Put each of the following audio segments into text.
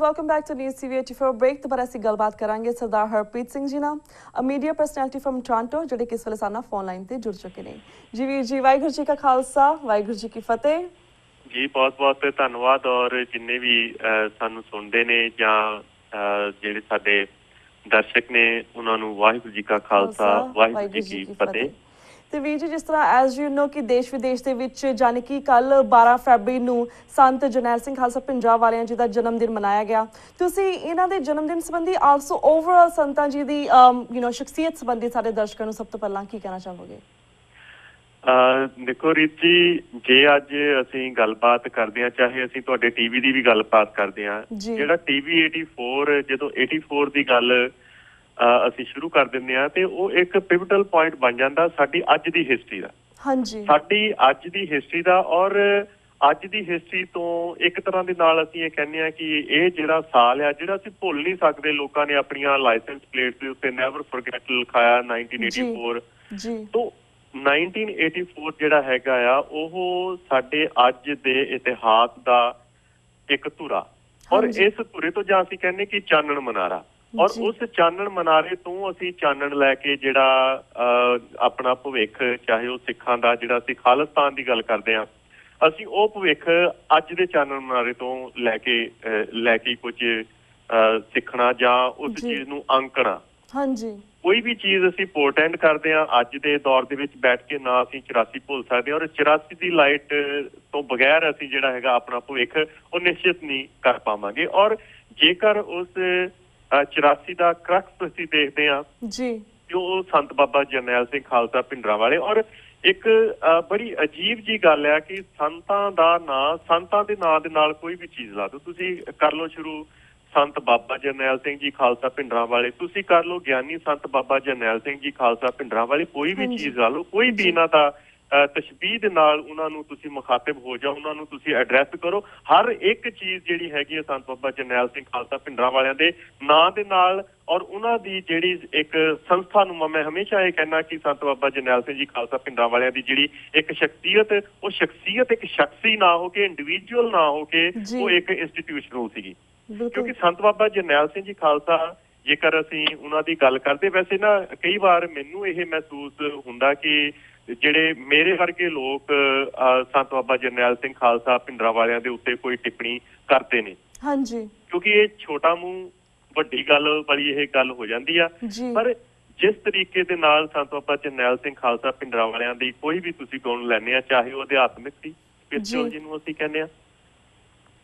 welcome back to News TV 84 break ਤੇ ਪਰ ਅਸੀਂ ਗੱਲਬਾਤ ਕਰਾਂਗੇ ਸਰਦਾਰ ਹਰਪ੍ਰੀਤ ਸਿੰਘ ਜੀ ਨਾਲ ਮੀਡੀਆ ਪਰਸਨੈਲਿਟੀ ਫਰਮ ਟੋਰਾਂਟੋ ਜਿਹੜੇ ਕਿ ਇਸ ਵੇਲੇ ਸਾਡਾ ਫੋਨ ਲਾਈਨ ਤੇ ਜੁੜ ਚੁੱਕੇ ਨੇ। ਜੀ ਵੀਰ ਜੀ, ਵਾਹਿਗੁਰੂ ਜੀ ਕਾ ਖਾਲਸਾ ਵਾਹਿਗੁਰੂ ਜੀ ਕੀ ਫਤਿਹ। ਜੀ ਬਹੁਤ ਧੰਨਵਾਦ। ਔਰ ਜਿੰਨੇ ਵੀ ਸਾਨੂੰ ਸੁਣਦੇ ਨੇ ਜਾਂ ਜਿਹੜੇ ਸਾਡੇ ਦਰਸ਼ਕ ਨੇ ਉਹਨਾਂ ਨੂੰ ਵਾਹਿਗੁਰੂ ਜੀ ਕਾ ਖਾਲਸਾ ਵਾਹਿਗੁਰੂ ਜੀ ਕੀ ਫਤਿਹ। ਤੇ ਵੀਰ ਜੀ, ਜਿਸ ਤਰ੍ਹਾਂ ਐਜ਼ ਯੂ ਨੋ ਕਿ ਦੇਸ਼ ਵਿਦੇਸ਼ ਦੇ ਵਿੱਚ ਜਾਣੀ ਕਿ ਕੱਲ 12 ਫਰਵਰੀ ਨੂੰ ਸੰਤ ਜਰਨੈਲ ਸਿੰਘ ਖਾਲਸਾ ਭਿੰਡਰਾਂ ਵਾਲਿਆਂ ਜੀ ਦਾ ਜਨਮ ਦਿਨ ਮਨਾਇਆ ਗਿਆ। ਤੁਸੀਂ ਇਹਨਾਂ ਦੇ ਜਨਮ ਦਿਨ ਸੰਬੰਧੀ ਆਲਸੋ ਓਵਰਆਲ ਸੰਤਾਂ ਜੀ ਦੀ ਸ਼ਖਸੀਅਤ ਸੰਬੰਧੀ ਸਾਡੇ ਦਰਸ਼ਕਾਂ ਨੂੰ ਸਭ ਤੋਂ ਪਹਿਲਾਂ ਕੀ ਕਹਿਣਾ ਚਾਹੋਗੇ? ਦੇਖੋ ਰੀਤ ਜੀ, ਜੇ ਅੱਜ ਅਸੀਂ ਗੱਲਬਾਤ ਕਰਦੇ ਹਾਂ, ਚਾਹੇ ਅਸੀਂ ਤੁਹਾਡੇ ਟੀਵੀ ਦੀ ਵੀ ਗੱਲਬਾਤ ਕਰਦੇ ਹਾਂ, ਜਿਹੜਾ ਟੀਵੀ 84 ਜਦੋਂ 84 ਦੀ ਗੱਲ ਅਸੀਂ ਸ਼ੁਰੂ ਕਰ ਦਿੰਦੇ ਹਾਂ ਤੇ ਉਹ ਇੱਕ ਪਿਵਟਲ ਪੁਆਇੰਟ ਬਣ ਜਾਂਦਾ ਸਾਡੀ ਅੱਜ ਦੀ ਹਿਸਟਰੀ ਦਾ। ਹਾਂਜੀ, ਸਾਡੀ ਅੱਜ ਦੀ ਹਿਸਟਰੀ ਦਾ। ਔਰ ਅੱਜ ਦੀ ਹਿਸਟਰੀ ਤੋਂ ਇੱਕ ਤਰ੍ਹਾਂ ਦੇ ਨਾਲ ਅਸੀਂ ਇਹ ਕਹਿੰਦੇ ਹਾਂ ਕਿ ਇਹ ਜਿਹੜਾ ਸਾਲ ਆ ਜਿਹੜਾ ਅਸੀਂ ਭੁੱਲ ਨਹੀਂ ਸਕਦੇ। ਲੋਕਾਂ ਨੇ ਆਪਣੀਆਂ ਲਾਇਸੈਂਸ ਪਲੇਟਸ ਦੇ ਉੱਤੇ ਨੈਵਰ ਫੋਰਗੇਟ ਲਿਖਾਇਆ 1984 ਜੀ। ਤੋਂ 1984 ਜਿਹੜਾ ਹੈਗਾ ਆ ਉਹ ਸਾਡੇ ਅੱਜ ਦੇ ਇਤਿਹਾਸ ਦਾ ਇੱਕ ਧੁਰਾ। ਔਰ ਇਸ ਧੁਰੇ ਤੋਂ ਜਾਂ ਅਸੀਂ ਕਹਿੰਦੇ ਕਿ ਚਾਨਣ ਮਨਾਰਾ, ਔਰ ਉਸ ਚਾਨਣ ਮਨਾਰੇ ਤੋਂ ਅਸੀਂ ਚਾਨਣ ਲੈ ਕੇ ਜਿਹੜਾ ਆਪਣਾ ਭਵਿੱਖ, ਚਾਹੇ ਉਹ ਸਿੱਖਾਂ ਦਾ ਜਿਹੜਾ ਅਸੀਂ ਖਾਲਿਸਤਾਨ ਦੀ ਗੱਲ ਕਰਦੇ ਹਾਂ, ਅਸੀਂ ਉਹ ਭਵਿੱਖ ਅੱਜ ਦੇ ਚਾਨਣ ਮਨਾਰੇ ਤੋਂ ਲੈ ਕੇ ਕੁਝ ਸਿੱਖਣਾ ਜਾਂ ਉਸ ਚੀਜ਼ ਨੂੰ ਅੰਕਣਾ। ਹਾਂਜੀ, ਕੋਈ ਵੀ ਚੀਜ਼ ਅਸੀਂ ਪੋਰਟੈਂਡ ਕਰਦੇ ਹਾਂ ਅੱਜ ਦੇ ਦੌਰ ਦੇ ਵਿੱਚ ਬੈਠ ਕੇ ਨਾ ਅਸੀਂ 84 ਭੁੱਲ ਸਕਦੇ। ਔਰ 84 ਦੀ ਲਾਈਟ ਤੋਂ ਬਗੈਰ ਅਸੀਂ ਜਿਹੜਾ ਹੈਗਾ ਆਪਣਾ ਭਵਿੱਖ ਉਹ ਨਿਸ਼ਚਿਤ ਨਹੀਂ ਕਰ ਪਾਵਾਂਗੇ। ਔਰ ਜੇਕਰ ਉਸ 84 ਦਾ ਕਰਕਸ ਅਸੀਂ ਦੇਖਦੇ ਹਾਂ ਜੀ, ਉਹ ਸੰਤ ਬਾਬਾ ਜਰਨੈਲ ਸਿੰਘ ਖਾਲਸਾ ਭਿੰਡਰਾਂ ਵਾਲੇ। ਔਰ ਇੱਕ ਬੜੀ ਅਜੀਬ ਜੀ ਗੱਲ ਹੈ ਕਿ ਸੰਤਾਂ ਦਾ ਨਾਂ, ਸੰਤਾਂ ਦੇ ਨਾਂ ਦੇ ਨਾਲ ਕੋਈ ਵੀ ਚੀਜ਼ ਲਾ ਦਿਓ। ਤੁਸੀਂ ਕਰ ਲਓ ਸ਼ੁਰੂ ਸੰਤ ਬਾਬਾ ਜਰਨੈਲ ਸਿੰਘ ਜੀ ਖਾਲਸਾ ਭਿੰਡਰਾਂ ਵਾਲੇ, ਤੁਸੀਂ ਕਰ ਲਓ ਗਿਆਨੀ ਸੰਤ ਬਾਬਾ ਜਰਨੈਲ ਸਿੰਘ ਜੀ ਖਾਲਸਾ ਭਿੰਡਰਾਂ ਵਾਲੇ, ਕੋਈ ਵੀ ਚੀਜ਼ ਲਾ ਲਓ, ਕੋਈ ਵੀ ਇਹਨਾਂ ਦਾ ਤਸ਼ਬੀਹ ਦੇ ਨਾਲ ਉਹਨਾਂ ਨੂੰ ਤੁਸੀਂ ਮੁਖਾਤਿਬ ਹੋ ਜਾਓ, ਉਹਨਾਂ ਨੂੰ ਤੁਸੀਂ ਐਡਰੈਸ ਕਰੋ। ਹਰ ਇੱਕ ਚੀਜ਼ ਜਿਹੜੀ ਹੈਗੀ ਹੈ ਸੰਤ ਬਾਬਾ ਜਰਨੈਲ ਸਿੰਘ ਖਾਲਸਾ ਭਿੰਡਰਾਂ ਵਾਲਿਆਂ ਦੇ ਨਾਂ ਦੇ ਨਾਲ। ਔਰ ਉਹਨਾਂ ਦੀ ਜਿਹੜੀ ਇੱਕ ਸੰਸਥਾ ਨੂੰ ਮੈਂ ਹਮੇਸ਼ਾ ਇਹ ਕਹਿਣਾ ਕਿ ਸੰਤ ਬਾਬਾ ਜਰਨੈਲ ਸਿੰਘ ਜੀ ਖਾਲਸਾ ਭਿੰਡਰਾਂ ਵਾਲਿਆਂ ਦੀ ਜਿਹੜੀ ਇੱਕ ਸ਼ਖਸੀਅਤ, ਉਹ ਸ਼ਖਸੀਅਤ ਇੱਕ ਸ਼ਖਸੀ ਨਾ ਹੋ ਕੇ, ਇੰਡੀਵਿਜੂਅਲ ਨਾ ਹੋ ਕੇ, ਉਹ ਇੱਕ ਇੰਸਟੀਟਿਊਸ਼ਨਲ ਸੀਗੀ। ਕਿਉਂਕਿ ਸੰਤ ਬਾਬਾ ਜਰਨੈਲ ਸਿੰਘ ਜੀ ਖਾਲਸਾ, ਜੇਕਰ ਅਸੀਂ ਉਹਨਾਂ ਦੀ ਗੱਲ ਕਰਦੇ, ਵੈਸੇ ਨਾ ਕਈ ਵਾਰ ਮੈਨੂੰ ਇਹ ਮਹਿਸੂਸ ਹੁੰਦਾ ਕਿ ਜਿਹੜੇ ਮੇਰੇ ਵਰਗੇ ਲੋਕ ਸੰਤ ਬਾਬਾ ਜਰਨੈਲ ਸਿੰਘ ਖਾਲਸਾ ਭਿੰਡਰਾਂ ਵਾਲਿਆਂ ਦੇ ਉੱਤੇ ਕੋਈ ਟਿੱਪਣੀ ਕਰਦੇ ਨੇ। ਹਾਂਜੀ, ਕਿਉਂਕਿ ਇਹ ਛੋਟਾ ਮੂੰਹ ਵੱਡੀ ਗੱਲ ਵਾਲੀ ਇਹ ਗੱਲ ਹੋ ਜਾਂਦੀ ਆ। ਪਰ ਜਿਸ ਤਰੀਕੇ ਦੇ ਨਾਲ ਸੰਤ ਬਾਬਾ ਜਰਨੈਲ ਸਿੰਘ ਖਾਲਸਾ ਭਿੰਡਰਾਂ ਵਾਲਿਆਂ ਦੀ ਕੋਈ ਵੀ ਤੁਸੀਂ ਗੁਣ ਲੈਂਦੇ ਆ, ਚਾਹੇ ਉਹ ਅਧਿਆਤਮਿਕ ਸੀ, ਸਪਿਰਚੁਅਲ ਜਿਹਨੂੰ ਅਸੀਂ ਕਹਿੰਦੇ ਆ,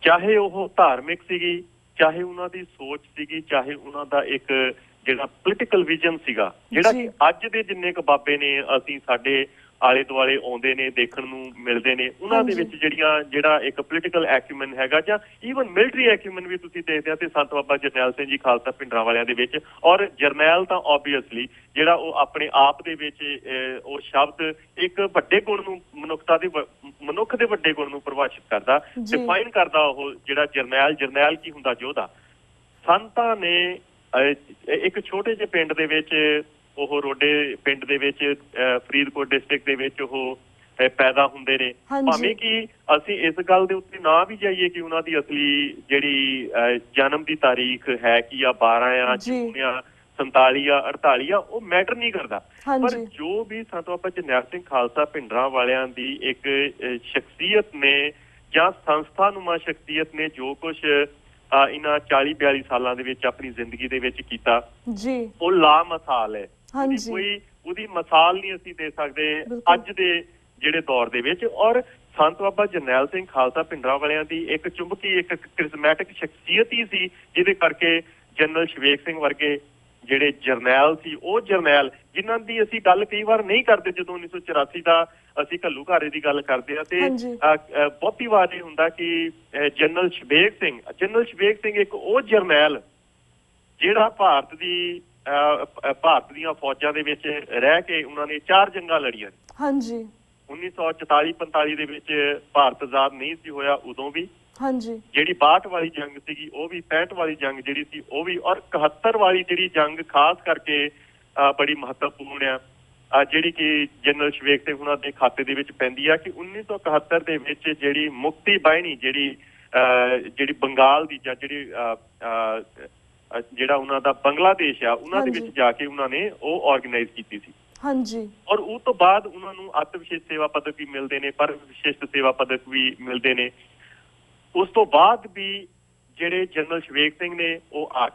ਚਾਹੇ ਉਹ ਧਾਰਮਿਕ ਸੀਗੀ, ਚਾਹੇ ਉਹਨਾਂ ਦੀ ਸੋਚ ਸੀਗੀ, ਚਾਹੇ ਉਹਨਾਂ ਦਾ ਇੱਕ ਜਿਹੜਾ ਪੋਲੀਟੀਕਲ ਵਿਜ਼ਨ ਸੀਗਾ, ਜਿਹੜਾ ਕਿ ਅੱਜ ਦੇ ਜਿੰਨੇ ਕੁ ਬਾਬੇ ਨੇ ਅਸੀਂ ਸਾਡੇ ਆਲੇ ਦੁਆਲੇ ਆਉਂਦੇ ਨੇ, ਦੇਖਣ ਨੂੰ ਮਿਲਦੇ ਨੇ, ਉਹਨਾਂ ਦੇ ਵਿੱਚ ਜਿਹੜਾ ਇੱਕ ਪੋਲੀਟੀਕਲ ਐਕੂਮਨ ਹੈਗਾ ਜਾਂ ਈਵਨ ਮਿਲਟਰੀ ਐਕੂਮਨ ਵੀ ਤੁਸੀਂ ਦੇਖਦੇ ਆ ਤੇ ਸੰਤ ਬਾਬਾ ਜਰਨੈਲ ਸਿੰਘ ਜੀ ਖਾਲਸਾ ਭਿੰਡਰਾਂ ਵਾਲਿਆਂ ਦੇ ਵਿੱਚ। ਔਰ ਜਰਨੈਲ ਤਾਂ ਓਬਵੀਅਸਲੀ ਜਿਹੜਾ ਉਹ ਆਪਣੇ ਆਪ ਦੇ ਵਿੱਚ ਉਹ ਸ਼ਬਦ ਇੱਕ ਵੱਡੇ ਗੁਣ ਨੂੰ, ਮਨੁੱਖ ਦੇ ਵੱਡੇ ਗੁਣ ਨੂੰ ਪਰਿਭਾਸ਼ਿਤ ਕਰਦਾ, ਡਿਫਾਈਨ ਕਰਦਾ। ਉਹ ਜਿਹੜਾ ਜਰਨੈਲ ਕੀ ਹੁੰਦਾ? ਯੋਧਾ। ਸੰਤਾਂ ਨੇ ਇੱਕ ਛੋਟੇ ਜਿਹੇ ਪਿੰਡ ਦੇ ਵਿੱਚ, ਉਹ ਰੋਡੇ ਪਿੰਡ ਦੇ ਵਿੱਚ, ਫਰੀਦਕੋਟ ਡਿਸਟ੍ਰਿਕਟ ਦੇ ਵਿੱਚ ਉਹ ਪੈਦਾ ਹੁੰਦੇ ਨੇ। ਭਾਵੇਂ ਕਿ ਅਸੀਂ ਇਸ ਗੱਲ ਦੇ ਉੱਤੇ ਨਾ ਵੀ ਜਾਈਏ ਕਿ ਉਹਨਾਂ ਦੀ ਅਸਲੀ ਜਿਹੜੀ ਜਨਮ ਦੀ ਤਾਰੀਖ ਹੈ ਕੀ ਆ, 12 ਆ, ਜੂਨ ਆ, 47 ਆ, 48 ਆ, ਉਹ ਮੈਟਰ ਨਹੀਂ ਕਰਦਾ। ਪਰ ਜੋ ਵੀ ਸੰਤ ਬਾਬਾ ਜਰਨੈਲ ਸਿੰਘ ਖਾਲਸਾ ਭਿੰਡਰਾਂ ਵਾਲਿਆਂ ਦੀ ਇੱਕ ਸ਼ਖਸੀਅਤ ਨੇ ਜਾਂ ਸੰਸਥਾਨੁਮਾ ਸ਼ਖਸੀਅਤ ਨੇ ਜੋ ਕੁਛ ਇਹਨਾਂ 40-42 ਸਾਲਾਂ ਦੇ ਵਿੱਚ ਆਪਣੀ ਜ਼ਿੰਦਗੀ ਦੇ ਵਿੱਚ ਕੀਤਾ, ਉਹ ਲਾਮਿਸਾਲ ਹੈ। ਕੋਈ ਉਹਦੀ ਮਿਸਾਲ ਨਹੀਂ ਅਸੀਂ ਦੇ ਸਕਦੇ ਅੱਜ ਦੇ ਜਿਹੜੇ ਦੌਰ ਦੇ ਵਿੱਚ। ਔਰ ਸੰਤ ਬਾਬਾ ਜਰਨੈਲ ਸਿੰਘ ਖਾਲਸਾ ਭਿੰਡਰਾਂ ਵਾਲਿਆਂ ਦੀ ਇੱਕ ਚੁੰਬਕੀ, ਇੱਕ ਕ੍ਰਿਜ਼ਮੈਟਿਕ ਸ਼ਖਸੀਅਤ ਹੀ ਸੀ, ਜਿਹਦੇ ਕਰਕੇ ਜਨਰਲ ਸ਼ਵੇਕ ਸਿੰਘ ਵਰਗੇ ਜਿਹੜੇ ਜਰਨੈਲ ਸੀ, ਉਹ ਜਰਨੈਲ ਜਿਨ੍ਹਾਂ ਦੀ ਅਸੀਂ ਗੱਲ ਕਈ ਵਾਰ ਨਹੀਂ ਕਰਦੇ, ਜਦੋਂ 1984 ਦਾ ਅਸੀਂ ਘੱਲੂਘਾਰੇ ਦੀ ਗੱਲ ਕਰਦੇ ਹਾਂ ਤੇ ਬਹੁਤੀ ਵਾਰ ਇਹ ਹੁੰਦਾ ਕਿ ਜਨਰਲ ਸ਼ਵੇਕ ਸਿੰਘ ਇੱਕ ਉਹ ਜਰਨੈਲ ਜਿਹੜਾ ਭਾਰਤ ਦੀਆਂ ਫੌਜਾਂ ਦੇ ਵਿੱਚ ਰਹਿ ਕੇ ਉਹਨਾਂ ਨੇ 4 ਜੰਗਾਂ ਲੜੀਆਂ। 1944-45 ਦੇ ਵਿੱਚ ਭਾਰਤ ਆਜ਼ਾਦ ਨਹੀਂ ਸੀ ਹੋਇਆ, ਉਦੋਂ ਵੀ ਜਿਹੜੀ 62 ਵਾਲੀ ਜੰਗ ਸੀਗੀ ਉਹ ਵੀ, 65 ਵਾਲੀ ਜੰਗ ਜਿਹੜੀ ਸੀ ਉਹ ਵੀ, ਔਰ 71 ਵਾਲੀ ਜਿਹੜੀ ਜੰਗ ਖਾਸ ਕਰਕੇ ਬੜੀ ਮਹੱਤਵਪੂਰਨ ਆ, ਜਿਹੜੀ ਕਿ ਜਨਰਲ ਸ਼ਵੇਕ ਸਿੰਘ ਉਹਨਾਂ ਦੇ ਖਾਤੇ ਦੇ ਵਿੱਚ ਪੈਂਦੀ ਆ ਕਿ 1971 ਦੇ ਵਿੱਚ ਜਿਹੜੀ ਮੁਕਤੀ ਬਾਹਿਨੀ, ਜਿਹੜੀ ਜਿਹੜੀ ਬੰਗਾਲ ਦੀ ਜਾਂ ਜਿਹੜੀ ਜਿਹੜਾ ਉਹਨਾਂ ਦਾ ਬੰਗਲਾਦੇਸ਼ ਆ ਉਹਨਾਂ ਦੇ ਵਿੱਚ ਜਾ ਕੇ ਉਹਨਾਂ ਨੇ ਉਹ ਆਰਗੇਨਾਈਜ਼ ਕੀਤੀ ਸੀ। ਹਾਂਜੀ। ਔਰ ਉਹ ਤੋਂ ਬਾਅਦ ਉਹਨਾਂ ਨੂੰ ਅਤਿ ਵਿਸ਼ੇਸ਼ ਸੇਵਾ ਪਦਕ ਵੀ ਮਿਲਦੇ ਨੇ, ਪਰ ਵਿਸ਼ਿਸ਼ਟ ਸੇਵਾ ਪਦਕ ਵੀ ਮਿਲਦੇ ਨੇ। ਉਸ ਤੋਂ ਬਾਅਦ ਵੀ ਜਿਹੜੇ ਜਨਰਲ ਸ਼ਵੇਕ ਸਿੰਘ ਨੇ ਉਹ ਆ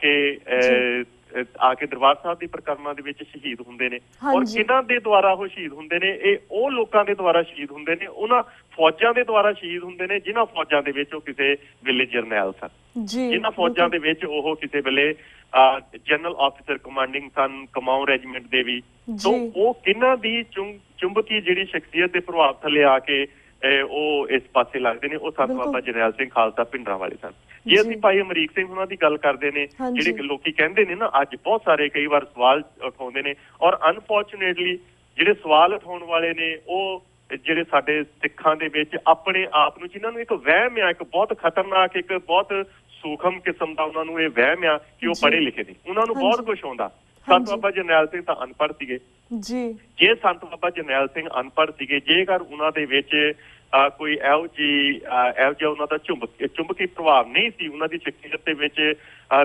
ਕੇ ਦਰਬਾਰ ਸਾਹਿਬ ਦੀ ਪਰਿਕਰਮਾ ਦੇ ਵਿੱਚ ਸ਼ਹੀਦ ਹੁੰਦੇ ਨੇ। ਔਰ ਕਿਹਨਾਂ ਦੇ ਦੁਆਰਾ ਉਹ ਸ਼ਹੀਦ ਹੁੰਦੇ ਨੇ? ਇਹ ਉਹ ਲੋਕਾਂ ਦੇ ਦੁਆਰਾ ਸ਼ਹੀਦ ਹੁੰਦੇ ਨੇ, ਉਹਨਾਂ ਫੌਜਾਂ ਦੇ ਦੁਆਰਾ ਸ਼ਹੀਦ ਹੁੰਦੇ ਨੇ ਜਿਨ੍ਹਾਂ ਫੌਜਾਂ ਦੇ ਵਿੱਚ ਉਹ ਕਿਸੇ ਵੇਲੇ ਜਰਨੈਲ ਸਨ, ਜਿਨ੍ਹਾਂ ਫੌਜਾਂ ਦੇ ਵਿੱਚ ਉਹ ਕਿਸੇ ਵੇਲੇ ਜਨਰਲ ਆਫਿਸਰ ਕਮਾਂਡਿੰਗ ਸਨ, ਕਮਾਊਂ ਰੈਜੀਮੈਂਟ ਦੇ ਵੀ। ਸੋ ਉਹ ਕਿਹਨਾਂ ਦੀ ਚੁੰਬਕੀ ਜਿਹੜੀ ਸ਼ਖਸੀਅਤ ਦੇ ਪ੍ਰਭਾਵ ਥੱਲੇ ਆ ਕੇ ਉਹ ਇਸ ਪਾਸੇ ਲੱਗਦੇ ਨੇ, ਉਹ ਸੰਤ ਬਾਬਾ ਜਰਨੈਲ ਸਿੰਘ ਖਾਲਸਾ ਭਿੰਡਰਾਂ ਵਾਲੇ ਸਨ। ਜੇ ਅਸੀਂ ਭਾਈ ਅਮਰੀਕ ਸਿੰਘ ਉਹਨਾਂ ਦੀ ਗੱਲ ਕਰਦੇ ਨੇ, ਜਿਹੜੇ ਲੋਕੀ ਕਹਿੰਦੇ ਨੇ ਨਾ, ਅੱਜ ਬਹੁਤ ਸਾਰੇ ਕਈ ਵਾਰ ਸਵਾਲ ਉਠਾਉਂਦੇ ਨੇ, ਔਰ ਅਨਫੋਰਚੂਨੇਟਲੀ ਜਿਹੜੇ ਸਵਾਲ ਉਠਾਉਣ ਵਾਲੇ ਨੇ ਉਹ ਜਿਹੜੇ ਸਾਡੇ ਸਿੱਖਾਂ ਦੇ ਵਿੱਚ ਆਪਣੇ ਆਪ ਨੂੰ, ਜਿਨ੍ਹਾਂ ਨੂੰ ਇੱਕ ਵਹਿਮ ਆ, ਇੱਕ ਬਹੁਤ ਖਤਰਨਾਕ, ਇੱਕ ਬਹੁਤ ਸੂਖਮ ਕਿਸਮ ਦਾ ਉਹਨਾਂ ਨੂੰ ਇਹ ਵਹਿਮ ਆ ਕਿ ਉਹ ਪੜ੍ਹੇ ਲਿਖੇ ਨੇ, ਉਹਨਾਂ ਨੂੰ ਬਹੁਤ ਕੁਝ ਆਉਂਦਾ। ਸੰਤ ਬਾਬਾ ਜਰਨੈਲ ਸਿੰਘ ਤਾਂ ਅਨਪੜ੍ਹ ਸੀਗੇ ਜੀ। ਜੇ ਸੰਤ ਬਾਬਾ ਜਰਨੈਲ ਸਿੰਘ ਅਨਪੜ੍ਹ ਸੀਗੇ, ਜੇਕਰ ਉਹਨਾਂ ਦੇ ਵਿੱਚ ਕੋਈ ਇਹੋ ਜਿਹਾ ਉਹਨਾਂ ਦਾ ਚੁੰਬਕੀ ਪ੍ਰਭਾਵ ਨਹੀਂ ਸੀ ਉਹਨਾਂ ਦੀ ਸ਼ਖਸੀਅਤ ਦੇ ਵਿੱਚ,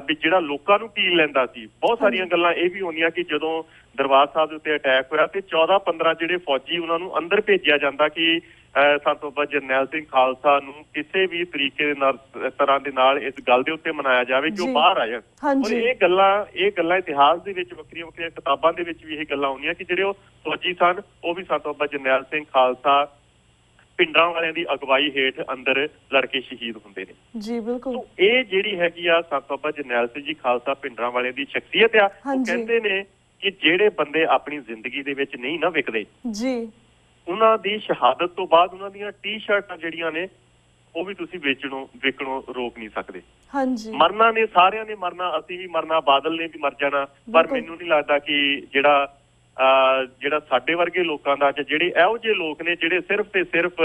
ਵੀ ਜਿਹੜਾ ਲੋਕਾਂ ਨੂੰ ਕੀਲ ਲੈਂਦਾ ਸੀ। ਬਹੁਤ ਸਾਰੀਆਂ ਗੱਲਾਂ ਇਹ ਵੀ ਹੋਣੀਆਂ ਕਿ ਜਦੋਂ ਦਰਬਾਰ ਸਾਹਿਬ ਦੇ ਉੱਤੇ ਅਟੈਕ ਹੋਇਆ ਤੇ 14-15 ਜਿਹੜੇ ਫੌਜੀ ਉਹਨਾਂ ਨੂੰ ਅੰਦਰ ਭੇਜਿਆ ਜਾਂਦਾ ਕਿ ਸੰਤ ਬਾਬਾ ਜਰਨੈਲ ਸਿੰਘ ਖਾਲਸਾ ਨੂੰ ਕਿਸੇ ਵੀ ਤਰੀਕੇ ਦੇ ਨਾਲ ਤਰ੍ਹਾਂ ਦੇ ਨਾਲ ਇਸ ਗੱਲ ਦੇ ਉੱਤੇ ਮਨਾਇਆ ਜਾਵੇ ਕਿ ਉਹ ਬਾਹਰ ਆ ਜਾਣ। ਔਰ ਇਹ ਗੱਲਾਂ ਇਤਿਹਾਸ ਦੇ ਵਿੱਚ ਵੱਖਰੀਆਂ ਕਿਤਾਬਾਂ ਦੇ ਵਿੱਚ ਵੀ ਇਹ ਗੱਲਾਂ ਆਉਂਦੀਆਂ ਕਿ ਜਿਹੜੇ ਉਹ ਫੌਜੀ ਸਨ ਉਹ ਵੀ ਸੰਤ ਬਾਬਾ ਜਰਨੈਲ ਸਿੰਘ ਖਾਲਸਾ ਪਿੰਡਰਾਂ ਵਾਲਿਆਂ ਦੀ ਅਗਵਾਈ ਹੇਠ ਅੰਦਰ ਲੜ ਕੇ ਸ਼ਹੀਦ ਹੁੰਦੇ ਨੇ ਜੀ। ਬਿਲਕੁਲ। ਇਹ ਜਿਹੜੀ ਹੈਗੀ ਆ ਸੰਤ ਬਾਬਾ ਜਰਨੈਲ ਸਿੰਘ ਜੀ ਖਾਲਸਾ ਪਿੰਡਰਾਂ ਵਾਲਿਆਂ ਦੀ ਸ਼ਖਸੀਅਤ ਆ। ਉਹ ਕਹਿੰਦੇ ਨੇ ਕਿ ਜਿਹੜੇ ਬੰਦੇ ਆਪਣੀ ਜ਼ਿੰਦਗੀ ਦੇ ਵਿੱਚ ਨਹੀਂ ਨਾ ਵਿਕਦੇ ਜੀ, ਉਹਨਾਂ ਦੀ ਸ਼ਹਾਦਤ ਤੋਂ ਬਾਅਦ ਉਹਨਾਂ ਦੀਆਂ ਟੀ-ਸ਼ਰਟਾਂ ਜਿਹੜੀਆਂ ਨੇ ਉਹ ਵੀ ਤੁਸੀਂ ਵੇਚਣੋਂ ਰੋਕ ਨਹੀਂ ਸਕਦੇ। ਹਾਂਜੀ। ਮਰਨਾ ਨੇ ਸਾਰਿਆਂ ਨੇ ਮਰਨਾ, ਅਸੀਂ ਵੀ ਮਰਨਾ, ਬਾਦਲ ਨੇ ਵੀ ਮਰ ਜਾਣਾ, ਪਰ ਮੈਨੂੰ ਨਹੀਂ ਲੱਗਦਾ ਕਿ ਜਿਹੜਾ ਸਾਡੇ ਵਰਗੇ ਲੋਕਾਂ ਦਾ, ਜਿਹੜੇ ਇਹੋ ਜਿਹੇ ਲੋਕ ਨੇ ਜਿਹੜੇ ਸਿਰਫ ਤੇ ਸਿਰਫ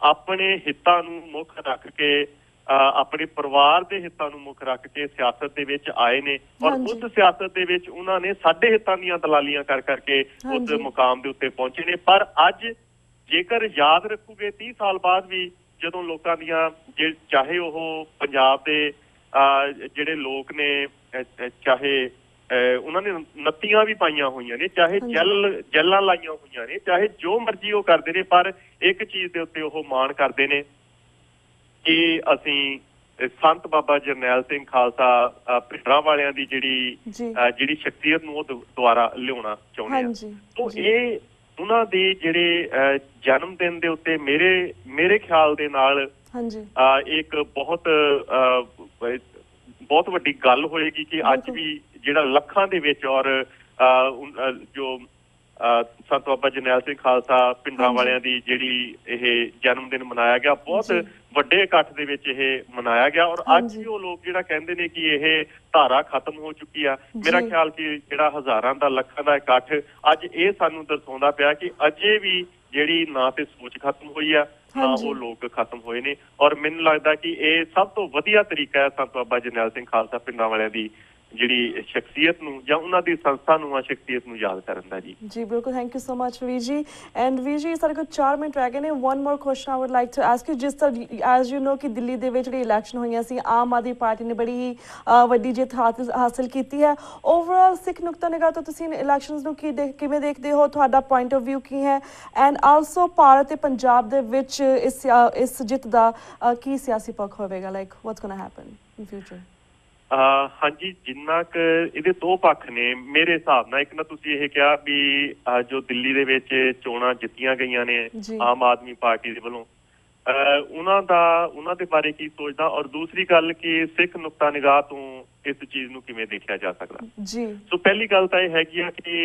ਆਪਣੇ ਹਿੱਤਾਂ ਨੂੰ ਮੁੱਖ ਰੱਖ ਕੇ, ਆਪਣੇ ਪਰਿਵਾਰ ਦੇ ਹਿੱਤਾਂ ਨੂੰ ਮੁੱਖ ਰੱਖ ਕੇ ਸਿਆਸਤ ਦੇ ਵਿੱਚ ਆਏ ਨੇ, ਔਰ ਉਸ ਸਿਆਸਤ ਦੇ ਵਿੱਚ ਉਹਨਾਂ ਨੇ ਸਾਡੇ ਹਿੱਤਾਂ ਦੀਆਂ ਦਲਾਲੀਆਂ ਕਰ ਕਰਕੇ ਉਸ ਮੁਕਾਮ ਦੇ ਉੱਤੇ ਪਹੁੰਚੇ ਨੇ। ਪਰ ਅੱਜ ਜੇਕਰ ਯਾਦ ਰੱਖੋਗੇ 30 ਸਾਲ ਬਾਅਦ ਵੀ, ਜਦੋਂ ਲੋਕਾਂ ਦੀਆਂ ਚਾਹੇ ਉਹ ਪੰਜਾਬ ਦੇ ਜਿਹੜੇ ਲੋਕ ਨੇ, ਚਾਹੇ ਉਹਨਾਂ ਨੇ ਨੱਤੀਆਂ ਵੀ ਪਾਈਆਂ ਹੋਈਆਂ ਨੇ, ਚਾਹੇ ਜੈਲਾਂ ਲਾਈਆਂ ਹੋਈਆਂ ਨੇ, ਚਾਹੇ ਜੋ ਮਰਜ਼ੀ ਉਹ ਕਰਦੇ ਨੇ, ਪਰ ਇੱਕ ਚੀਜ਼ ਦੇ ਉੱਤੇ ਉਹ ਮਾਣ ਕਰਦੇ ਨੇ ਕਿ ਅਸੀਂ ਸੰਤ ਬਾਬਾ ਜਰਨੈਲ ਸਿੰਘ ਖਾਲਸਾ ਭਿੰਡਰਾਂ ਵਾਲਿਆਂ ਦੀ ਜਿਹੜੀ ਸ਼ਖਸੀਅਤ ਨੂੰ ਉਹ ਦੁਆਰਾ ਲਿਆਉਣਾ ਚਾਹੁੰਦੇ ਆ। ਤੋਂ ਇਹ ਉਹਨਾਂ ਦੇ ਜਿਹੜੇ ਜਨਮ ਦਿਨ ਦੇ ਉੱਤੇ ਮੇਰੇ ਖਿਆਲ ਦੇ ਨਾਲ ਇੱਕ ਬਹੁਤ ਵੱਡੀ ਗੱਲ ਹੋਏਗੀ ਕਿ ਅੱਜ ਵੀ ਜਿਹੜਾ ਲੱਖਾਂ ਦੇ ਵਿੱਚ, ਔਰ ਜੋ ਸੰਤ ਬਾਬਾ ਜਰਨੈਲ ਸਿੰਘ ਖਾਲਸਾ ਪਿੰਡਰਾਂ ਵਾਲਿਆਂ ਦੀ ਜਿਹੜੀ ਇਹ ਜਨਮ ਦਿਨ ਮਨਾਇਆ ਗਿਆ, ਬਹੁਤ ਵੱਡੇ ਇਕੱਠ ਦੇ ਵਿੱਚ ਇਹ ਮਨਾਇਆ ਗਿਆ। ਔਰ ਅੱਜ ਵੀ ਉਹ ਲੋਕ ਜਿਹੜਾ ਕਹਿੰਦੇ ਨੇ ਕਿ ਇਹ ਧਾਰਾ ਖਤਮ ਹੋ ਚੁੱਕੀ ਆ, ਮੇਰਾ ਖਿਆਲ ਕਿ ਜਿਹੜਾ ਹਜ਼ਾਰਾਂ ਦਾ, ਲੱਖਾਂ ਦਾ ਇਕੱਠ ਅੱਜ ਇਹ ਸਾਨੂੰ ਦਰਸਾਉਂਦਾ ਪਿਆ ਕਿ ਅਜੇ ਵੀ ਜਿਹੜੀ ਨਾ ਤੇ ਸੋਚ ਖਤਮ ਹੋਈ ਆ, ਨਾ ਉਹ ਲੋਕ ਖਤਮ ਹੋਏ ਨੇ। ਔਰ ਮੈਨੂੰ ਲੱਗਦਾ ਕਿ ਇਹ ਸਭ ਤੋਂ ਵਧੀਆ ਤਰੀਕਾ ਹੈ ਸੰਤ ਬਾਬਾ ਜਰਨੈਲ ਸਿੰਘ ਖਾਲਸਾ ਪਿੰਡਰਾਂ ਵਾਲਿਆਂ ਦੀ ਜਿਹੜੀ ਸ਼ਖਸੀਅਤ ਨੂੰ ਜਾਂ ਉਹਨਾਂ ਦੀ ਸੰਸਥਾ ਨੂੰ, ਸ਼ਖਸੀਅਤ ਨੂੰ ਯਾਦ ਕਰਨ ਦਾ ਜੀ। ਜੀ ਬਿਲਕੁਲ, ਥੈਂਕ ਯੂ ਸੋ ਮਚ ਵੀਰ ਜੀ। ਐਂਡ ਵੀਰ ਜੀ, ਸਾਡੇ ਕੋਲ 4 ਮਿੰਟ ਰਹਿ ਗਏ ਨੇ। One more question I would like to ask you. ਜਿਸ ਤਰ੍ਹਾਂ ਐਜ਼ ਯੂ ਨੋ ਕਿ ਦਿੱਲੀ ਦੇ ਵਿੱਚ ਜਿਹੜੀ ਇਲੈਕਸ਼ਨ ਹੋਈਆਂ ਸੀ, ਆਮ ਆਦਮੀ ਪਾਰਟੀ ਨੇ ਬੜੀ ਹੀ ਵੱਡੀ ਜਿੱਤ ਹਾਸਿਲ ਕੀਤੀ ਹੈ। ਓਵਰਆਲ ਸਿੱਖ ਨੁਕਤਾ ਨਿਗਾਹ ਤੋਂ ਤੁਸੀਂ ਇਲੈਕਸ਼ਨਸ ਨੂੰ ਕਿਵੇਂ ਦੇਖਦੇ ਹੋ? ਤੁਹਾਡਾ ਪੁਆਇੰਟ ਆਫ ਵਿਊ ਕੀ ਹੈ? ਐਂਡ ਆਲਸੋ ਭਾਰਤ ਤੇ ਪੰਜਾਬ ਦੇ ਵਿੱਚ ਇਸ ਜਿੱਤ ਦਾ ਕੀ ਸਿਆਸੀ ਪੱਖ ਹੋਵੇਗਾ? Like what's going to happen in future? ਹਾਂਜੀ, ਜਿੰਨਾ ਕੁ ਇਹਦੇ ਦੋ ਪੱਖ ਨੇ ਮੇਰੇ ਹਿਸਾਬ ਨਾਲ। ਇੱਕ ਨਾ ਤੁਸੀਂ ਇਹ ਕਿਹਾ ਵੀ ਜੋ ਦਿੱਲੀ ਦੇ ਵਿੱਚ ਚੋਣਾਂ ਜਿੱਤੀਆਂ ਗਈਆਂ ਨੇ ਆਮ ਆਦਮੀ ਪਾਰਟੀ ਦੇ ਵੱਲੋਂ, ਉਹਨਾਂ ਦੇ ਬਾਰੇ ਕੀ ਸੋਚਦਾ, ਔਰ ਦੂਸਰੀ ਗੱਲ ਕਿ ਸਿੱਖ ਨੁਕਤਾ ਨਿਗਾਹ ਤੋਂ ਇਸ ਚੀਜ਼ ਨੂੰ ਕਿਵੇਂ ਦੇਖਿਆ ਜਾ ਸਕਦਾ ਜੀ। ਸੋ ਪਹਿਲੀ ਗੱਲ ਤਾਂ ਇਹ ਹੈਗੀ ਆ ਕਿ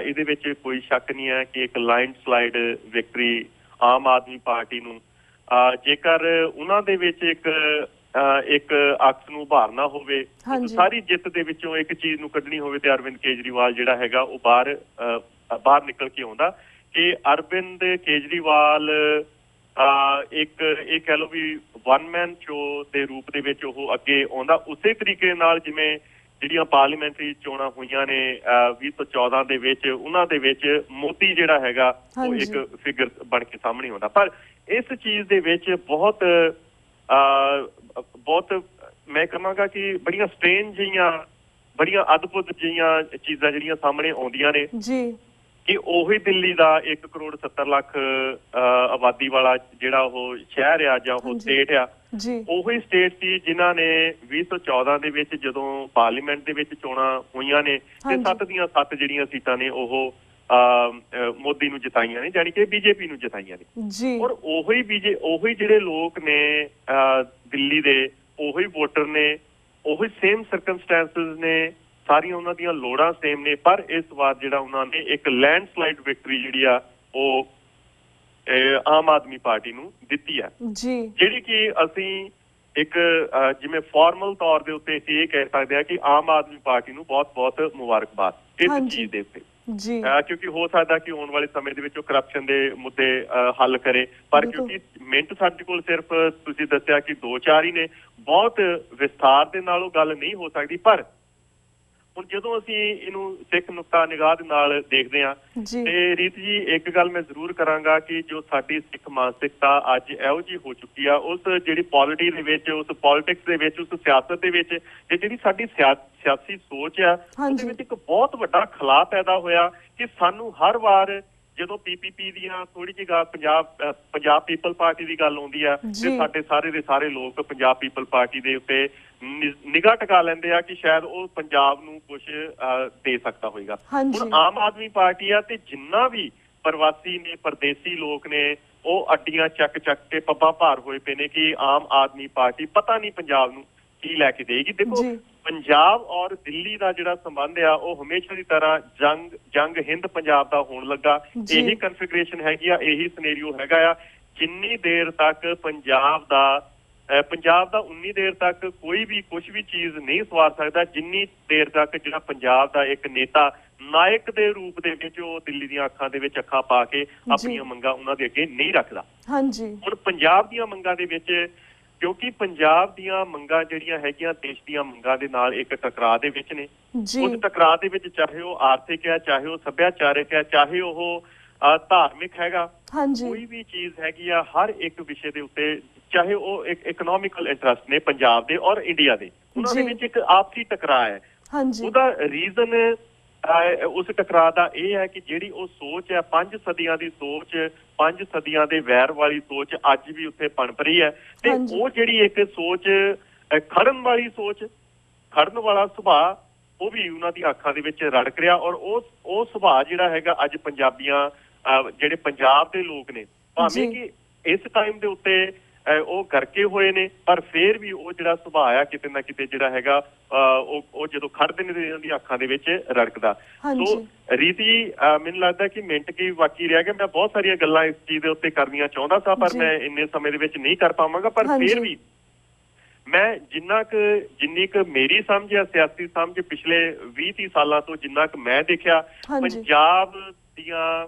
ਇਹਦੇ ਵਿੱਚ ਕੋਈ ਸ਼ੱਕ ਨਹੀਂ ਹੈ ਕਿ ਇੱਕ landslide victory Aam Aadmi party ਨੂੰ, ਜੇਕਰ ਉਹਨਾਂ ਦੇ ਵਿੱਚ ਇੱਕ ਅਕਸ ਨੂੰ ਉਭਾਰਨਾ ਹੋਵੇ, ਸਾਰੀ ਜਿੱਤ ਦੇ ਵਿੱਚੋਂ ਇੱਕ ਚੀਜ਼ ਨੂੰ ਕੱਢਣੀ ਹੋਵੇ ਤੇ ਅਰਵਿੰਦ ਕੇਜਰੀਵਾਲ ਜਿਹੜਾ ਹੈਗਾ ਉਹ ਬਾਹਰ ਨਿਕਲ ਕੇ ਆਉਂਦਾ। ਕਿ ਅਰਵਿੰਦ ਕੇਜਰੀਵਾਲ ਇੱਕ ਇਹ ਕਹਿ ਲਓ ਵੀ ਵਨ ਮੈਨ ਸ਼ੋ ਦੇ ਰੂਪ ਦੇ ਵਿੱਚ ਉਹ ਅੱਗੇ ਆਉਂਦਾ, ਉਸੇ ਤਰੀਕੇ ਨਾਲ ਜਿਵੇਂ ਜਿਹੜੀਆਂ ਪਾਰਲੀਮੈਂਟਰੀ ਚੋਣਾਂ ਹੋਈਆਂ ਨੇ 2014 ਦੇ ਵਿੱਚ, ਉਹਨਾਂ ਦੇ ਵਿੱਚ ਮੋਦੀ ਜਿਹੜਾ ਹੈਗਾ ਉਹ ਇੱਕ ਫਿਗਰ ਬਣ ਕੇ ਸਾਹਮਣੇ ਆਉਂਦਾ। ਪਰ ਇਸ ਚੀਜ਼ ਦੇ ਵਿੱਚ ਬਹੁਤ ਬਹੁਤ ਮੈਂ ਕਹਾਂਗਾ ਕਿ ਬੜੀਆਂ ਸਟ੍ਰੇਂਜ ਜਿਹੀਆਂ, ਬੜੀਆਂ ਅਦਭੁਤ ਜਿਹੀਆਂ ਚੀਜ਼ਾਂ ਜਿਹੜੀਆਂ ਸਾਹਮਣੇ ਆਉਂਦੀਆਂ ਨੇ ਜੀ ਕਿ ਉਹੀ ਦਿੱਲੀ ਦਾ 1 ਕਰੋੜ 70 ਲੱਖ ਆਬਾਦੀ ਵਾਲਾ ਜਿਹੜਾ ਉਹ ਸ਼ਹਿਰ ਆ ਜਾਂ ਉਹ ਸਟੇਟ ਆ, ਜੀ ਉਹੀ ਸਟੇਟ ਸੀ ਜਿਨ੍ਹਾਂ ਨੇ 2014 ਦੇ ਵਿੱਚ ਜਦੋਂ ਪਾਰਲੀਮੈਂਟ ਦੇ ਵਿੱਚ ਚੋਣਾਂ ਹੋਈਆਂ ਨੇ ਤੇ 7 ਦੀਆਂ 7 ਜਿਹੜੀਆਂ ਸੀਟਾਂ ਨੇ ਉਹ ਮੋਦੀ ਨੂੰ ਜਿਤਾਈਆਂ ਨੇ, ਜਾਣੀ ਕਿ ਬੀਜੇਪੀ ਨੂੰ ਜਿਤਾਈਆਂ ਨੇ। ਜੀ ਔਰ ਉਹੀ ਜਿਹੜੇ ਲੋਕ ਨੇ ਦਿੱਲੀ ਦੇ, ਉਹੀ ਵੋਟਰ ਨੇ, ਉਹੀ ਸੇਮ ਸਰਕਮਸਟੈਂਸਸ ਨੇ, ਸਾਰੀਆਂ ਉਹਨਾਂ ਦੀਆਂ ਲੋੜਾਂ ਸੇਮ ਨੇ, ਪਰ ਇਸ ਵਾਰ ਜਿਹੜਾ ਉਹਨਾਂ ਨੇ ਇੱਕ ਲੈਂਡਸਲਾਈਡ ਵਿਕਟਰੀ ਜਿਹੜੀ ਆ ਉਹ ਆਮ ਆਦਮੀ ਪਾਰਟੀ ਨੂੰ ਦਿੱਤੀ ਹੈ, ਜਿਹੜੀ ਕਿ ਅਸੀਂ ਇੱਕ ਜਿਵੇਂ ਫਾਰਮਲ ਤੌਰ ਦੇ ਉੱਤੇ ਇਹ ਕਹਿ ਸਕਦੇ ਹਾਂ ਕਿ ਆਮ ਆਦਮੀ ਪਾਰਟੀ ਨੂੰ ਬਹੁਤ-ਬਹੁਤ ਮੁਬਾਰਕਬਾਦ ਇਸ ਚੀਜ਼ ਦੇ ਉੱਤੇ, ਕਿਉਂਕਿ ਹੋ ਸਕਦਾ ਕਿ ਆਉਣ ਵਾਲੇ ਸਮੇਂ ਦੇ ਵਿੱਚ ਉਹ ਕਰਪਸ਼ਨ ਦੇ ਮੁੱਦੇ ਹੱਲ ਕਰੇ, ਪਰ ਕਿਉਂਕਿ ਮਿੰਟ ਸਾਡੇ ਕੋਲ ਸਿਰਫ ਤੁਸੀਂ ਦੱਸਿਆ ਕਿ 2-4 ਹੀ ਨੇ, ਬਹੁਤ ਵਿਸਥਾਰ ਦੇ ਨਾਲ ਉਹ ਗੱਲ ਨਹੀਂ ਹੋ ਸਕਦੀ। ਪਰ ਹੁਣ ਜਦੋਂ ਅਸੀਂ ਇਹਨੂੰ ਸਿੱਖ ਨੁਕਤਾ ਨਿਗਾਹ ਦੇ ਨਾਲ ਦੇਖਦੇ ਹਾਂ ਤੇ ਰੀਤ ਜੀ ਇੱਕ ਗੱਲ ਮੈਂ ਜ਼ਰੂਰ ਕਰਾਂਗਾ ਕਿ ਜੋ ਸਾਡੀ ਸਿੱਖ ਮਾਨਸਿਕਤਾ ਅੱਜ ਇਹੋ ਜਿਹੀ ਹੋ ਚੁੱਕੀ ਆ, ਉਸ ਜਿਹੜੀ ਪੋਲਿਟੀ ਦੇ ਵਿੱਚ, ਉਸ ਪੋਲਿਟਿਕਸ ਦੇ ਵਿੱਚ, ਉਸ ਸਿਆਸਤ ਦੇ ਵਿੱਚ, ਤੇ ਜਿਹੜੀ ਸਾਡੀ ਸਿਆਸੀ ਸੋਚ ਆ ਉਹਦੇ ਵਿੱਚ ਇੱਕ ਬਹੁਤ ਵੱਡਾ ਖਲਾਅ ਪੈਦਾ ਹੋਇਆ ਕਿ ਸਾਨੂੰ ਹਰ ਵਾਰ ਜਦੋਂ PPP ਦੀਆਂ ਥੋੜੀ ਜਿਹੀ ਗੱਲ ਪੰਜਾਬ ਪੀਪਲ ਪਾਰਟੀ ਦੀ ਗੱਲ ਆਉਂਦੀ ਆ ਤੇ ਸਾਡੇ ਸਾਰੇ ਦੇ ਸਾਰੇ ਲੋਕ ਪੰਜਾਬ ਪੀਪਲ ਪਾਰਟੀ ਦੇ ਉੱਤੇ ਨਿਗਾਹ ਟਿਕਾ ਲੈਂਦੇ ਆ ਕਿ ਸ਼ਾਇਦ ਉਹ ਪੰਜਾਬ ਨੂੰ ਕੁਝ ਦੇ ਸਕਦਾ ਹੋਏਗਾ। ਹੁਣ ਆਮ ਆਦਮੀ ਪਾਰਟੀ ਆ ਤੇ ਜਿੰਨਾ ਵੀ ਪ੍ਰਵਾਸੀ ਨੇ, ਪਰਦੇਸੀ ਲੋਕ ਨੇ, ਉਹ ਅੱਡੀਆਂ ਚੱਕ ਕੇ ਪੱਬਾਂ ਭਾਰ ਹੋਏ ਪਏ ਨੇ ਕਿ ਆਮ ਆਦਮੀ ਪਾਰਟੀ ਪਤਾ ਨਹੀਂ ਪੰਜਾਬ ਨੂੰ ਕੀ ਲੈ ਕੇ ਦੇਗੀ। ਦੇਖੋ ਪੰਜਾਬ ਔਰ ਦਿੱਲੀ ਦਾ ਜਿਹੜਾ ਸੰਬੰਧ ਆ ਉਹ ਹਮੇਸ਼ਾ ਦੀ ਤਰ੍ਹਾਂ ਜੰਗ ਹਿੰਦ ਪੰਜਾਬ ਦਾ ਹੋਣ ਲੱਗਾ। ਇਹੀ ਕਨਫੀਗਰੇਸ਼ਨ ਹੈਗੀ ਆ, ਇਹੀ ਸਿਨੈਰੀਓ ਹੈਗਾ ਆ। ਜਿੰਨੀ ਦੇਰ ਤੱਕ ਪੰਜਾਬ ਦਾ ਉਨੀ ਦੇਰ ਤੱਕ ਕੋਈ ਵੀ ਕੁਝ ਵੀ ਚੀਜ਼ ਨਹੀਂ ਸਵਾਰ ਸਕਦਾ, ਜਿੰਨੀ ਦੇਰ ਤੱਕ ਜਿਹੜਾ ਪੰਜਾਬ ਦਾ ਇੱਕ ਨੇਤਾ ਨਾਇਕ ਦੇ ਰੂਪ ਦੇ ਵਿੱਚ ਉਹ ਦਿੱਲੀ ਦੀਆਂ ਅੱਖਾਂ ਦੇ ਵਿੱਚ ਅੱਖਾਂ ਪਾ ਕੇ ਆਪਣੀਆਂ ਮੰਗਾਂ ਉਹਨਾਂ ਦੇ ਅੱਗੇ ਨਹੀਂ ਰੱਖਦਾ। ਹੁਣ ਪੰਜਾਬ ਦੀਆਂ ਮੰਗਾਂ ਦੇ ਵਿੱਚ, ਕਿਉਂਕਿ ਪੰਜਾਬ ਦੀਆਂ ਮੰਗਾਂ ਜਿਹੜੀਆਂ ਹੈਗੀਆਂ ਦੇਸ਼ ਦੀਆਂ ਮੰਗਾਂ ਦੇ ਨਾਲ ਇੱਕ ਟਕਰਾਅ ਦੇ ਵਿੱਚ ਨੇ, ਉਸ ਟਕਰਾਅ ਦੇ ਵਿੱਚ ਚਾਹੇ ਉਹ ਆਰਥਿਕ ਹੈ, ਚਾਹੇ ਉਹ ਸੱਭਿਆਚਾਰਕ ਹੈ, ਚਾਹੇ ਉਹ ਧਾਰਮਿਕ ਹੈਗਾ, ਕੋਈ ਵੀ ਚੀਜ਼ ਹੈਗੀ ਆ, ਹਰ ਇੱਕ ਵਿਸ਼ੇ ਦੇ ਉੱਤੇ, ਚਾਹੇ ਉਹ ਇੱਕ ਇਕਨੋਮਿਕਲ ਇੰਟਰਸਟ ਨੇ ਪੰਜਾਬ ਦੇ ਔਰ ਇੰਡੀਆ ਦੇ, ਉਹਨਾਂ ਦੇ ਵਿੱਚ ਇੱਕ ਆਪਸੀ ਟਕਰਾਅ ਹੈ। ਉਹਦਾ ਰੀਜ਼ਨ ਉਸ ਟਕਰਾਅ ਦਾ ਇਹ ਹੈ ਕਿ ਜਿਹੜੀ ਉਹ ਸੋਚ ਹੈ, 5 ਸਦੀਆਂ ਦੀ ਸੋਚ, 5 ਸਦੀਆਂ ਦੇ ਵੈਰ ਵਾਲੀ ਸੋਚ ਅੱਜ ਵੀ ਉੱਥੇ ਪਣਪ ਰਹੀ ਹੈ। ਤੇ ਉਹ ਜਿਹੜੀ ਇੱਕ ਸੋਚ ਖੜਨ ਵਾਲੀ ਸੋਚ, ਖੜਨ ਵਾਲਾ ਸੁਭਾਅ, ਉਹ ਵੀ ਉਹਨਾਂ ਦੀ ਅੱਖਾਂ ਦੇ ਵਿੱਚ ਰੜਕ ਰਿਹਾ। ਔਰ ਉਹ ਸੁਭਾਅ ਜਿਹੜਾ ਹੈਗਾ ਅੱਜ ਪੰਜਾਬੀਆਂ, ਜਿਹੜੇ ਪੰਜਾਬ ਦੇ ਲੋਕ ਨੇ, ਭਾਵੇਂ ਕਿ ਇਸ ਟਾਈਮ ਦੇ ਉੱਤੇ ਉਹ ਕਰਕੇ ਹੋਏ ਨੇ, ਪਰ ਫੇਰ ਵੀ ਉਹ ਜਿਹੜਾ ਸੁਭਾਅ ਆ ਕਿਤੇ ਨਾ ਕਿਤੇ ਜਿਹੜਾ ਹੈਗਾ ਉਹ ਜਦੋਂ ਖੜਦੇ ਨੇ ਇਹਨਾਂ ਦੀ ਅੱਖਾਂ ਦੇ ਵਿੱਚ ਰੜਕਦਾ। ਸੋ ਰੀਤੀ ਮੈਨੂੰ ਲੱਗਦਾ ਕਿ ਮਿੰਟ ਕੀ ਬਾਕੀ ਰਹਿ ਗਿਆ। ਮੈਂ ਬਹੁਤ ਸਾਰੀਆਂ ਗੱਲਾਂ ਇਸ ਚੀਜ਼ ਦੇ ਉੱਤੇ ਕਰਨੀਆਂ ਚਾਹੁੰਦਾ ਸਾਂ, ਪਰ ਮੈਂ ਇੰਨੇ ਸਮੇਂ ਦੇ ਵਿੱਚ ਨਹੀਂ ਕਰ ਪਾਵਾਂਗਾ। ਪਰ ਫੇਰ ਵੀ ਮੈਂ ਜਿੰਨੀ ਕੁ ਮੇਰੀ ਸਮਝ ਆ, ਸਿਆਸੀ ਸਮਝ, ਪਿਛਲੇ 20-30 ਸਾਲਾਂ ਤੋਂ ਜਿੰਨਾ ਕੁ ਮੈਂ ਦੇਖਿਆ, ਪੰਜਾਬ ਦੀਆਂ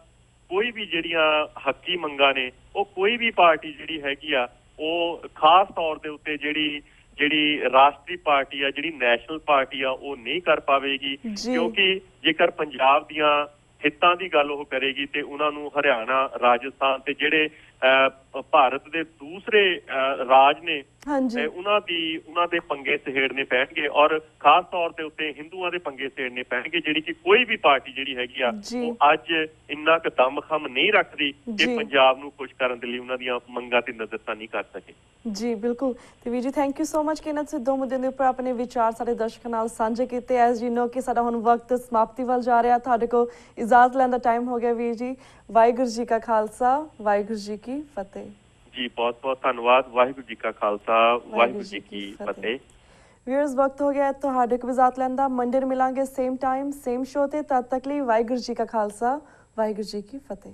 ਕੋਈ ਵੀ ਜਿਹੜੀਆਂ ਹੱਕੀ ਮੰਗਾਂ ਨੇ, ਉਹ ਕੋਈ ਵੀ ਪਾਰਟੀ ਜਿਹੜੀ ਹੈਗੀ ਆ ਉਹ ਖਾਸ ਤੌਰ ਦੇ ਉੱਤੇ ਜਿਹੜੀ ਰਾਸ਼ਟਰੀ ਪਾਰਟੀ ਆ, ਜਿਹੜੀ ਨੈਸ਼ਨਲ ਪਾਰਟੀ ਆ, ਉਹ ਨਹੀਂ ਕਰ ਪਾਵੇਗੀ। ਕਿਉਂਕਿ ਜੇਕਰ ਪੰਜਾਬ ਦੀਆਂ ਹਿੱਤਾਂ ਦੀ ਗੱਲ ਉਹ ਕਰੇਗੀ ਤੇ ਉਹਨਾਂ ਨੂੰ ਹਰਿਆਣਾ, ਰਾਜਸਥਾਨ ਤੇ ਜਿਹੜੇ ਭਾਰਤ ਦੇ ਦੂਸਰੇ ਰਾਜ ਨੇ ਉਹਨਾਂ ਦੇ ਪੰਗੇ ਸਹੇੜਨੇ ਪੈਣਗੇ, ਔਰ ਖਾਸ ਤੌਰ ਦੇ ਉੱਤੇ ਹਿੰਦੂਆਂ ਦੇ ਪੰਗੇ ਸਹੇੜਨੇ ਪੈਣਗੇ, ਜਿਹੜੀ ਕਿ ਕੋਈ ਵੀ ਪਾਰਟੀ ਜਿਹੜੀ ਹੈਗੀ ਆ ਉਹ ਅੱਜ ਇੰਨਾ ਕੁ ਦਮਖਮ ਨਹੀਂ ਰੱਖਦੀ ਕਿ ਪੰਜਾਬ ਨੂੰ ਕੁਝ ਕਰਨ ਦੇ ਲਈ ਉਹਨਾਂ ਦੀਆਂ ਮੰਗਾਂ ਤੇ ਨਜ਼ਰਸਾਨੀ ਕਰ ਸਕੇ। ਜੀ ਬਿਲਕੁਲ। ਤੇ ਵੀਰ ਜੀ ਥੈਂਕ ਯੂ ਸੋ ਮਚ ਕਿ ਇਹਨਾਂ ਸਿੱਧੋ ਮੁੱਦੇ ਦੇ ਉੱਪਰ ਆਪਣੇ ਵਿਚਾਰ ਸਾਡੇ ਦਰਸ਼ਕਾਂ ਨਾਲ ਸਾਂਝੇ ਕੀਤੇ। ਐਜ਼ ਯੂ ਨੋ ਕਿ ਸਾਡਾ ਹੁਣ ਵਕਤ ਸਮਾਪਤੀ ਵੱਲ ਜਾ ਰਿਹਾ, ਤੁਹਾਡੇ ਕੋਲ ਇਜਾਜ਼ਤ ਲੈਣ ਦਾ ਟਾਈਮ ਹੋ ਗਿਆ ਵੀਰ ਜੀ। ਵਾਹਿਗੁਰੂ ਜੀ ਕਾ ਖਾਲਸਾ, ਵਾਹਿਗੁਰੂ ਜੀ ਕੀ ਫਤਿਹ। ਜੀ ਬਹੁਤ-ਬਹੁਤ ਧੰਨਵਾਦ। ਵਾਹਿਗੁਰੂ ਜੀ ਕਾ ਖਾਲਸਾ, ਵਾਹਿਗੁਰੂ ਜੀ ਕੀ ਫਤਿਹ। ਵੀਅਰਸ ਵਕਤ ਹੋ ਗਿਆ ਤੁਹਾਡੇ ਕੋਲ ਇਜਾਜ਼ਤ ਲੈਣ ਦਾ। ਮੰਡੇ ਨੂੰ ਮਿਲਾਂਗੇ ਸੇਮ ਟਾਈਮ ਸੇਮ ਸ਼ੋ ਤੇ। ਤਦ ਤੱਕ ਲਈ ਵਾਹਿਗੁਰੂ ਜੀ ਕਾ ਖਾਲਸਾ, ਵਾਹਿਗੁਰੂ ਜੀ ਕੀ ਫਤਿਹ।